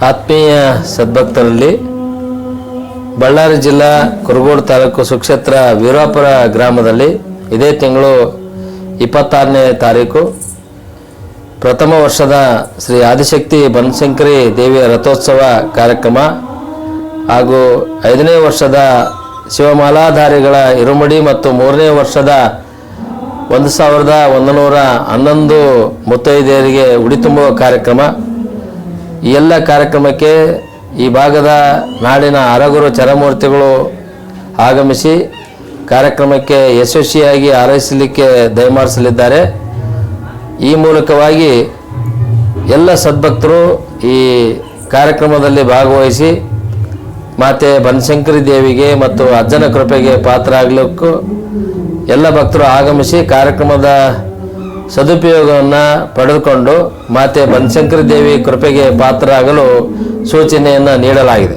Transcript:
ಆತ್ಮೀಯ ಸದ್ಭಕ್ತರಲ್ಲಿ ಬಳ್ಳಾರಿ ಜಿಲ್ಲಾ ಕುರುಗೋಡು ತಾಲೂಕು ಸುಕ್ಷೇತ್ರ ವೀರಾಪುರ ಗ್ರಾಮದಲ್ಲಿ ಇದೇ ತಿಂಗಳು 26ನೇ ತಾರೀಕು ಪ್ರಥಮ ವರ್ಷದ ಶ್ರೀ ಆದಿಶಕ್ತಿ ಬನಶಂಕರಿ ದೇವಿಯ ರಥೋತ್ಸವ ಕಾರ್ಯಕ್ರಮ ಹಾಗೂ 5ನೇ ವರ್ಷದ ಶಿವಮಾಲಾಧಾರಿಗಳ ಇರುಮುಡಿ ಮತ್ತು 3ನೇ ವರ್ಷದ 1111 ಮುತ್ತೈದೆಯರಿಗೆ ಉಡಿ ತುಂಬುವ ಕಾರ್ಯಕ್ರಮ. ಈ ಎಲ್ಲ ಕಾರ್ಯಕ್ರಮಕ್ಕೆ ಈ ಭಾಗದ ನಾಡಿನ ಅರಗುರು ಚರಮೂರ್ತಿಗಳು ಆಗಮಿಸಿ ಕಾರ್ಯಕ್ರಮಕ್ಕೆ ಯಶಸ್ವಿಯಾಗಿ ಹಾರೈಸಲಿಕ್ಕೆ ದಯಮಾಡಿಸಲಿದ್ದಾರೆ. ಈ ಮೂಲಕವಾಗಿ ಎಲ್ಲ ಸದ್ಭಕ್ತರು ಈ ಕಾರ್ಯಕ್ರಮದಲ್ಲಿ ಭಾಗವಹಿಸಿ ಮಾತೆ ಬನಶಂಕರಿ ದೇವಿಗೆ ಮತ್ತು ಅಜ್ಜನ ಕೃಪೆಗೆ ಪಾತ್ರರಾಗಲಿಕ್ಕೂ ಎಲ್ಲ ಭಕ್ತರು ಆಗಮಿಸಿ ಕಾರ್ಯಕ್ರಮದ ಸದುಪಯೋಗವನ್ನು ಪಡೆದುಕೊಂಡು ಮಾತೆ ಬನಶಂಕರಿ ದೇವಿ ಕೃಪೆಗೆ ಪಾತ್ರರಾಗಲು ಸೂಚನೆಯನ್ನು ನೀಡಲಾಗಿದೆ.